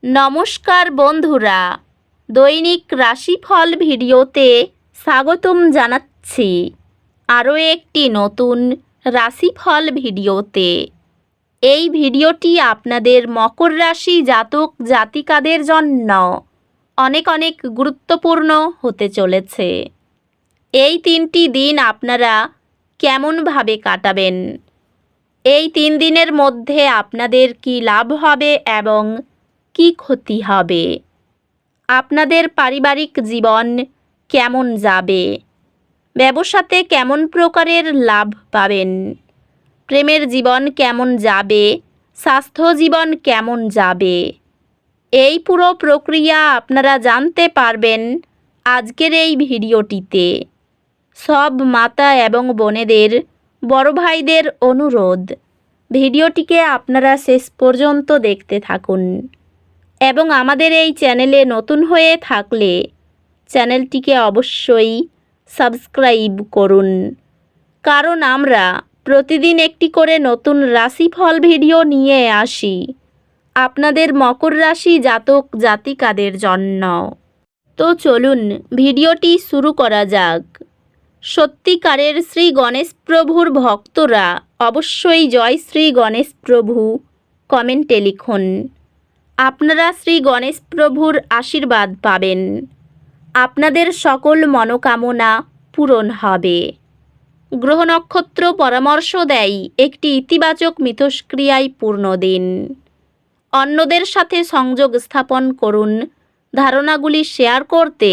নমস্কার বন্ধুরা, দৈনিক রাশিফল ভিডিওতে স্বাগতম জানাচ্ছি আরও একটি নতুন রাশিফল ভিডিওতে। এই ভিডিওটি আপনাদের মকর রাশি জাতক জাতিকাদের জন্য অনেক অনেক গুরুত্বপূর্ণ হতে চলেছে। এই 3টি দিন আপনারা কেমনভাবে কাটাবেন, এই 3 দিনের মধ্যে আপনাদের কি লাভ হবে এবং কি ক্ষতি হবে, আপনাদের পারিবারিক জীবন কেমন যাবে, ব্যবসাতে কেমন প্রকারের লাভ পাবেন, প্রেমের জীবন কেমন যাবে, স্বাস্থ্য জীবন কেমন যাবে, এই পুরো প্রক্রিয়া আপনারা জানতে পারবেন আজকের এই ভিডিওটিতে। সব মাতা এবং বোনেদের, বড় ভাইদের অনুরোধ, ভিডিওটিকে আপনারা শেষ পর্যন্ত দেখতে থাকুন এবং আমাদের এই চ্যানেলে নতুন হয়ে থাকলে চ্যানেলটিকে অবশ্যই সাবস্ক্রাইব করুন, কারণ আমরা প্রতিদিন একটি করে নতুন রাশিফল ভিডিও নিয়ে আসি আপনাদের মকর রাশি জাতক জাতিকাদের জন্য। তো চলুন ভিডিওটি শুরু করা যাক। সত্যিকারের শ্রী গণেশ প্রভুর ভক্তরা অবশ্যই জয় শ্রী গণেশ প্রভু কমেন্টে লিখুন। আপনারা শ্রী গণেশ প্রভুর আশীর্বাদ পাবেন, আপনাদের সকল মনোকামনা পূরণ হবে। গ্রহ নক্ষত্র পরামর্শ দেয় একটি ইতিবাচক মিথস্ক্রিয়ায় পূর্ণ দিন। অন্যদের সাথে সংযোগ স্থাপন করুন ধারণাগুলি শেয়ার করতে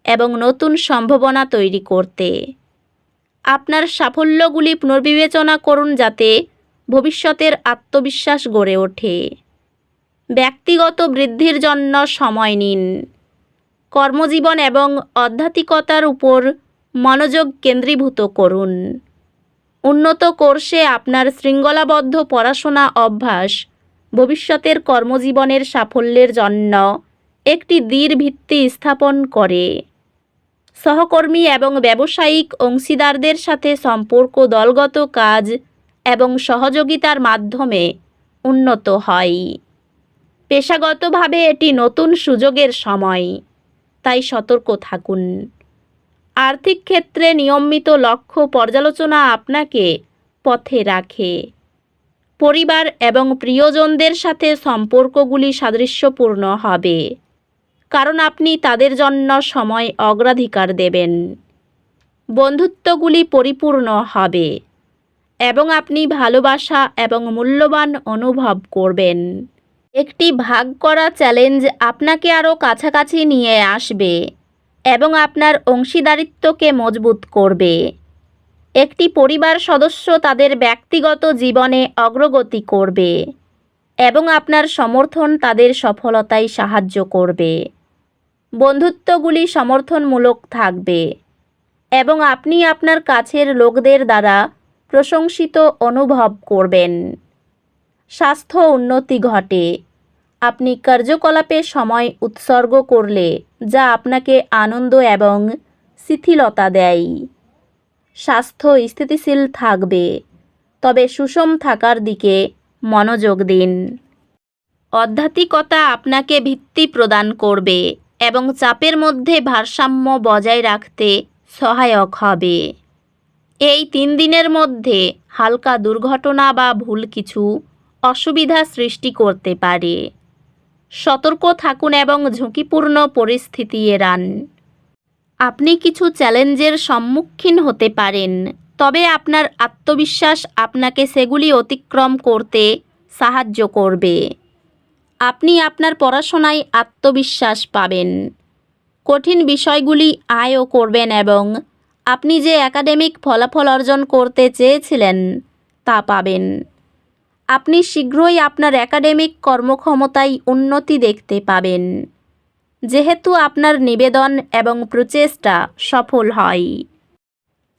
এবং নতুন সম্ভাবনা তৈরি করতে। আপনার সাফল্যগুলি পুনর্বিবেচনা করুন যাতে ভবিষ্যতের আত্মবিশ্বাস গড়ে ওঠে। ব্যক্তিগত বৃদ্ধির জন্য সময় নিন। কর্মজীবন এবং আধ্যাত্মিকতার উপর মনোযোগ কেন্দ্রীভূত করুন। উন্নত কোর্সে আপনার শৃঙ্খলাবদ্ধ পড়াশোনা অভ্যাস ভবিষ্যতের কর্মজীবনের সাফল্যের জন্য একটি দৃঢ় ভিত্তি স্থাপন করে। সহকর্মী এবং ব্যবসায়িক অংশীদারদের সাথে সম্পর্ক দলগত কাজ এবং সহযোগিতার মাধ্যমে উন্নত হয়। পেশাগতভাবে এটি নতুন সুযোগের সময়, তাই সতর্ক থাকুন। আর্থিক ক্ষেত্রে নিয়মিত লক্ষ্য পর্যালোচনা আপনাকে পথে রাখে। পরিবার এবং প্রিয়জনদের সাথে সম্পর্কগুলি সাদৃশ্যপূর্ণ হবে, কারণ আপনি তাদের জন্য সময় অগ্রাধিকার দেবেন। বন্ধুত্বগুলি পরিপূর্ণ হবে এবং আপনি ভালোবাসা এবং মূল্যবান অনুভব করবেন। একটি ভাগ করা চ্যালেঞ্জ আপনাকে আরও কাছাকাছি নিয়ে আসবে এবং আপনার অংশীদারিত্বকে মজবুত করবে। একটি পরিবার সদস্য তাদের ব্যক্তিগত জীবনে অগ্রগতি করবে এবং আপনার সমর্থন তাদের সফলতায় সাহায্য করবে। বন্ধুত্বগুলি সমর্থনমূলক থাকবে এবং আপনি আপনার কাছের লোকদের দ্বারা প্রশংসিত অনুভব করবেন। স্বাস্থ্য উন্নতি ঘটে। আপনি কার্যকলাপে সময় উৎসর্গ করলে যা আপনাকে আনন্দ এবং শিথিলতা দেয়। স্বাস্থ্য স্থিতিশীল থাকবে, তবে সুষম থাকার দিকে মনোযোগ দিন। আধ্যাত্মিকতা আপনাকে ভিত্তি প্রদান করবে এবং চাপের মধ্যে ভারসাম্য বজায় রাখতে সহায়ক হবে। এই 3 দিনের মধ্যে হালকা দুর্ঘটনা বা ভুল কিছু অসুবিধা সৃষ্টি করতে পারে। সতর্ক থাকুন এবং ঝুঁকিপূর্ণ পরিস্থিতি এড়ান। আপনি কিছু চ্যালেঞ্জের সম্মুখীন হতে পারেন, তবে আপনার আত্মবিশ্বাস আপনাকে সেগুলি অতিক্রম করতে সাহায্য করবে। আপনি আপনার পড়াশোনায় আত্মবিশ্বাস পাবেন। কঠিন বিষয়গুলি আয়ও করবেন এবং আপনি যে একাডেমিক ফলাফল অর্জন করতে চেয়েছিলেন তা পাবেন। আপনি শীঘ্রই আপনার একাডেমিক কর্মক্ষমতায় উন্নতি দেখতে পাবেন, যেহেতু আপনার নিবেদন এবং প্রচেষ্টা সফল হয়।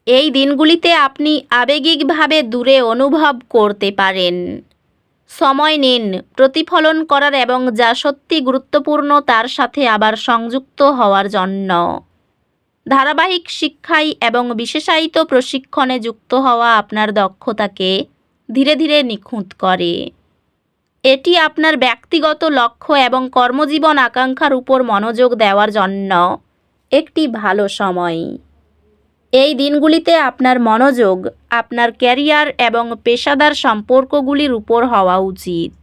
এই দিনগুলিতে আপনি আবেগিকভাবে দূরে অনুভব করতে পারেন। সময় নিন প্রতিফলন করার এবং যা সত্যি গুরুত্বপূর্ণ তার সাথে আবার সংযুক্ত হওয়ার জন্য। ধারাবাহিক শিক্ষায় এবং বিশেষায়িত প্রশিক্ষণে যুক্ত হওয়া আপনার দক্ষতাকে ধীরে ধীরে নিখুঁত করে। এটি আপনার ব্যক্তিগত লক্ষ্য এবং কর্মজীবন আকাঙ্ক্ষার উপর মনোযোগ দেওয়ার জন্য একটি ভালো সময়। এই দিনগুলিতে আপনার মনোযোগ আপনার ক্যারিয়ার এবং পেশাদার সম্পর্কগুলির উপর হওয়া উচিত।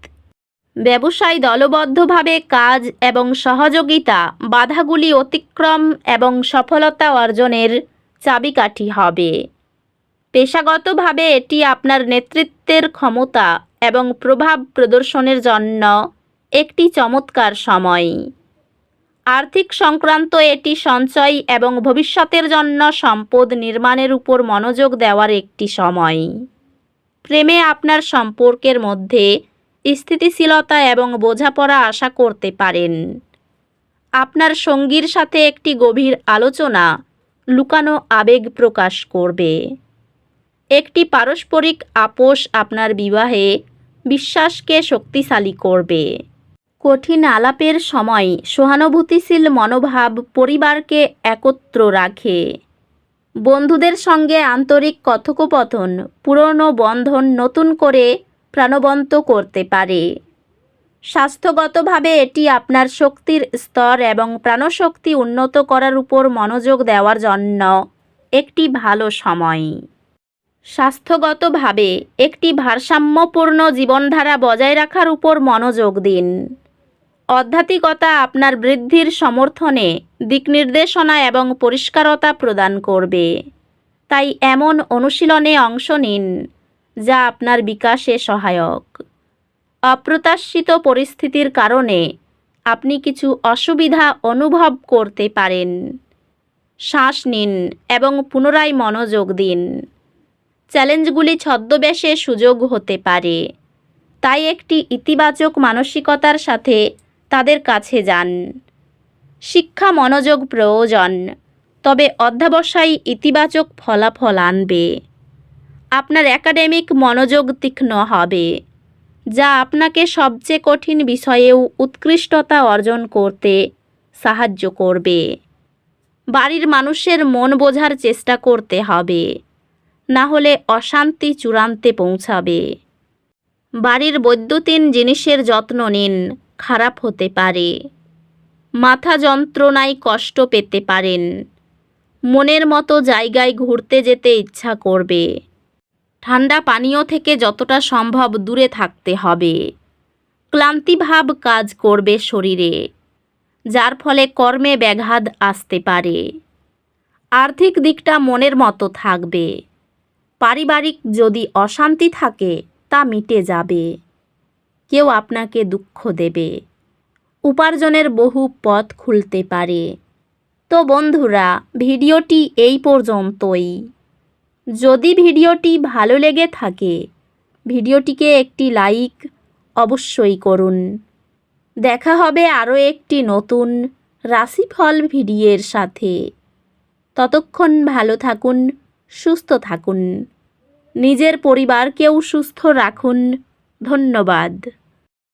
ব্যবসায় দলবদ্ধভাবে কাজ এবং সহযোগিতা বাধাগুলি অতিক্রম এবং সফলতা অর্জনের চাবিকাঠি হবে। পেশাগতভাবে এটি আপনার নেতৃত্বের ক্ষমতা এবং প্রভাব প্রদর্শনের জন্য একটি চমৎকার সময়। আর্থিক সংক্রান্ত এটি সঞ্চয় এবং ভবিষ্যতের জন্য সম্পদ নির্মাণের উপর মনোযোগ দেওয়ার একটি সময়। প্রেমে আপনার সম্পর্কের মধ্যে স্থিতিশীলতা এবং বোঝাপড়া আশা করতে পারেন। আপনার সঙ্গীর সাথে একটি গভীর আলোচনা লুকানো আবেগ প্রকাশ করবে। একটি পারস্পরিক আপোষ আপনার বিবাহে বিশ্বাসকে শক্তিশালী করবে। কঠিন আলাপের সময় সহানুভূতিশীল মনোভাব পরিবারকে একত্র রাখে। বন্ধুদের সঙ্গে আন্তরিক কথোপকথন পুরনো বন্ধন নতুন করে প্রাণবন্ত করতে পারে। স্বাস্থ্যগতভাবে এটি আপনার শক্তির স্তর এবং প্রাণশক্তি উন্নত করার উপর মনোযোগ দেওয়ার জন্য একটি ভালো সময়। স্বাস্থ্যগতভাবে একটি ভারসাম্যপূর্ণ জীবনধারা বজায় রাখার উপর মনোযোগ দিন। আধ্যাত্মিকতা আপনার বৃদ্ধির সমর্থনে দিকনির্দেশনা এবং পরিষ্কারতা প্রদান করবে। তাই এমন অনুশীলনে অংশ নিন যা আপনার বিকাশে সহায়ক। অপ্রত্যাশিত পরিস্থিতির কারণে আপনি কিছু অসুবিধা অনুভব করতে পারেন। শ্বাস নিন এবং পুনরায় মনোযোগ দিন। চ্যালেঞ্জগুলি ছদ্মবেশে সুযোগ হতে পারে, তাই একটি ইতিবাচক মানসিকতার সাথে তাদের কাছে যান। শিক্ষা মনোযোগ প্রয়োজন, তবে অধ্যবসায় ইতিবাচক ফলাফল আনবে। আপনার একাডেমিক মনোযোগ তীক্ষ্ণ হবে, যা আপনাকে সবচেয়ে কঠিন বিষয়েও উৎকৃষ্টতা অর্জন করতে সাহায্য করবে। বাড়ির মানুষের মন বোঝার চেষ্টা করতে হবে, না হলে অশান্তি চূড়ান্তে পৌঁছাবে। বাড়ির বৈদ্যুতিন জিনিসের যত্ন নিন, খারাপ হতে পারে। মাথা যন্ত্রণায় কষ্ট পেতে পারেন। মনের মতো জায়গায় ঘুরতে যেতে ইচ্ছা করবে। ঠান্ডা পানীয় থেকে যতটা সম্ভব দূরে থাকতে হবে। ক্লান্তিভাব কাজ করবে শরীরে, যার ফলে কর্মে ব্যাঘাত আসতে পারে। আর্থিক দিকটা মনের মতো থাকবে। পারিবারিক যদি অশান্তি থাকে তা মিটে যাবে। কেউ আপনাকে দুঃখ দেবে। উপার্জনের বহু পথ খুলতে পারে। তো বন্ধুরা, ভিডিওটি এই পর্যন্তই। যদি ভিডিওটি ভালো লেগে থাকে ভিডিওটিকে একটি লাইক অবশ্যই করুন। দেখা হবে আরও একটি নতুন রাশিফল ভিডিওর সাথে। ততক্ষণ ভালো থাকুন, সুস্থ থাকুন, নিজের পরিবারকেও সুস্থ রাখুন। ধন্যবাদ।